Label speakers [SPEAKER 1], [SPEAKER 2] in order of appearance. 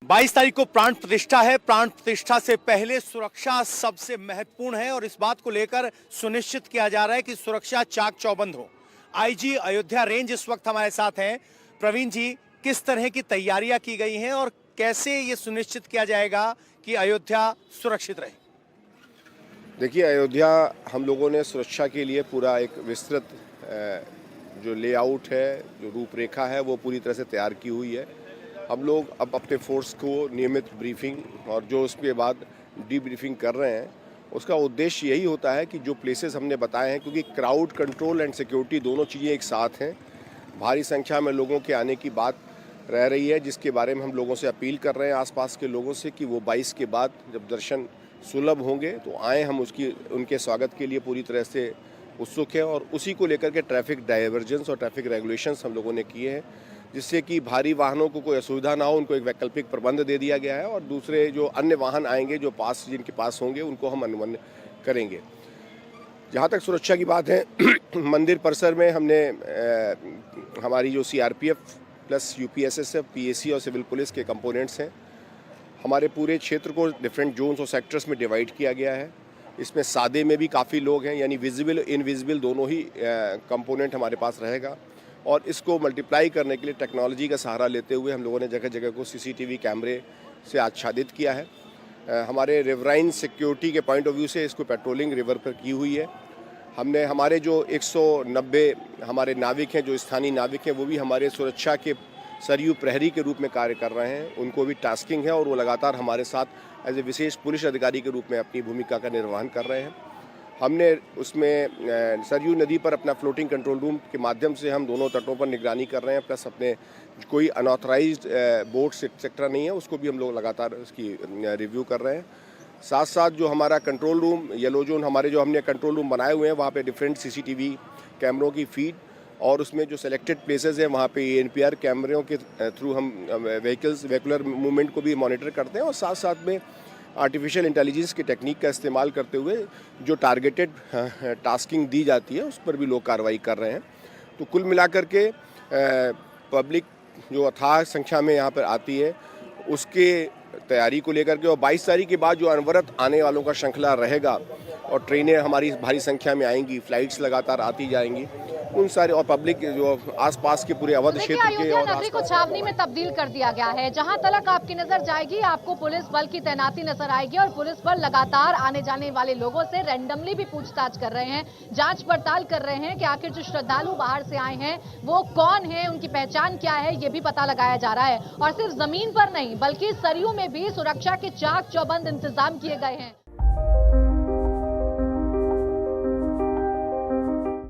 [SPEAKER 1] 22 तारीख को प्राण प्रतिष्ठा है। प्राण प्रतिष्ठा से पहले सुरक्षा सबसे महत्वपूर्ण है और इस बात को लेकर सुनिश्चित किया जा रहा है कि सुरक्षा चाक चौबंद हो। आईजी अयोध्या रेंज इस वक्त हमारे साथ हैं। प्रवीण जी, किस तरह की तैयारियां की गई हैं और कैसे ये सुनिश्चित किया जाएगा कि अयोध्या सुरक्षित रहे?
[SPEAKER 2] देखिए, अयोध्या हम लोगों ने सुरक्षा के लिए पूरा एक विस्तृत जो लेआउट है, जो रूपरेखा है, वो पूरी तरह से तैयार की हुई है। हम लोग अब अपने फोर्स को नियमित ब्रीफिंग और जो उसके बाद डीब्रीफिंग कर रहे हैं, उसका उद्देश्य यही होता है कि जो प्लेसेस हमने बताए हैं, क्योंकि क्राउड कंट्रोल एंड सिक्योरिटी दोनों चीज़ें एक साथ हैं। भारी संख्या में लोगों के आने की बात रह रही है, जिसके बारे में हम लोगों से अपील कर रहे हैं आसपास के लोगों से कि वो 22 के बाद जब दर्शन सुलभ होंगे तो आए। हम उनके स्वागत के लिए पूरी तरह से उत्सुक हैं और उसी को लेकर के ट्रैफिक डाइवर्जेंस और ट्रैफिक रेगुलेशंस हम लोगों ने किए हैं, जिससे कि भारी वाहनों को कोई असुविधा ना हो। उनको एक वैकल्पिक प्रबंध दे दिया गया है और दूसरे जो अन्य वाहन आएंगे, जो पास जिनके पास होंगे, उनको हम अनुमति करेंगे। जहाँ तक सुरक्षा की बात है, मंदिर परिसर में हमने हमारी जो सीआरपीएफ प्लस यूपीएसएसएफ, पीएसी और सिविल पुलिस के कंपोनेंट्स हैं, हमारे पूरे क्षेत्र को डिफरेंट जोन्स और सेक्टर्स में डिवाइड किया गया है। इसमें सादे में भी काफ़ी लोग हैं, यानी विजिबल इनविजिबल दोनों ही कंपोनेंट हमारे पास रहेगा। और इसको मल्टीप्लाई करने के लिए टेक्नोलॉजी का सहारा लेते हुए हम लोगों ने जगह जगह को सीसीटीवी कैमरे से आच्छादित किया है। हमारे रिवराइन सिक्योरिटी के पॉइंट ऑफ व्यू से इसको पेट्रोलिंग रिवर पर की हुई है। हमने हमारे जो 190 हमारे नाविक हैं, जो स्थानीय नाविक हैं, वो भी हमारे सुरक्षा के सरयू प्रहरी के रूप में कार्य कर रहे हैं। उनको भी टास्किंग है और वो लगातार हमारे साथ एज ए विशेष पुलिस अधिकारी के रूप में अपनी भूमिका का निर्वहन कर रहे हैं। हमने उसमें सरयू नदी पर अपना फ्लोटिंग कंट्रोल रूम के माध्यम से हम दोनों तटों पर निगरानी कर रहे हैं, प्लस अपने कोई अनऑथराइज्ड बोट सेक्टर नहीं है, उसको भी हम लोग लगातार उसकी रिव्यू कर रहे हैं। साथ साथ जो हमारा कंट्रोल रूम येलो जोन, हमारे जो हमने कंट्रोल रूम बनाए हुए हैं, वहाँ पे डिफरेंट सीसीटीवी कैमरों की फीड और उसमें जो सेलेक्टेड प्लेसेस हैं, वहाँ पे एनपीआर कैमरों के थ्रू हम वेहिकुलर मूवमेंट को भी मॉनिटर करते हैं और साथ साथ में आर्टिफिशियल इंटेलिजेंस की टेक्निक का इस्तेमाल करते हुए जो टारगेटेड टास्किंग दी जाती है, उस पर भी लोग कार्रवाई कर रहे हैं। तो कुल मिलाकर के पब्लिक जो अथाह संख्या में यहाँ पर आती है, उसके तैयारी को लेकर के, और 22 तारीख के बाद जो अनवरत आने वालों का श्रृंखला रहेगा और ट्रेनें हमारी भारी संख्या में आएंगी, फ्लाइट्स लगातार आती जाएंगी, उन सारे और पब्लिक जो आसपास के पूरे अवध क्षेत्र के और
[SPEAKER 3] नगरी को छावनी में तब्दील कर दिया गया है। जहां तलक आपकी नजर जाएगी, आपको पुलिस बल की तैनाती नजर आएगी और पुलिस बल लगातार आने जाने वाले लोगों से रैंडमली भी पूछताछ कर रहे हैं, जांच पड़ताल कर रहे हैं कि आखिर जो श्रद्धालु बाहर से आए हैं वो कौन है, उनकी पहचान क्या है, ये भी पता लगाया जा रहा है। और सिर्फ जमीन पर नहीं, बल्कि सरयू में भी सुरक्षा के चाक चौबंद इंतजाम किए गए हैं।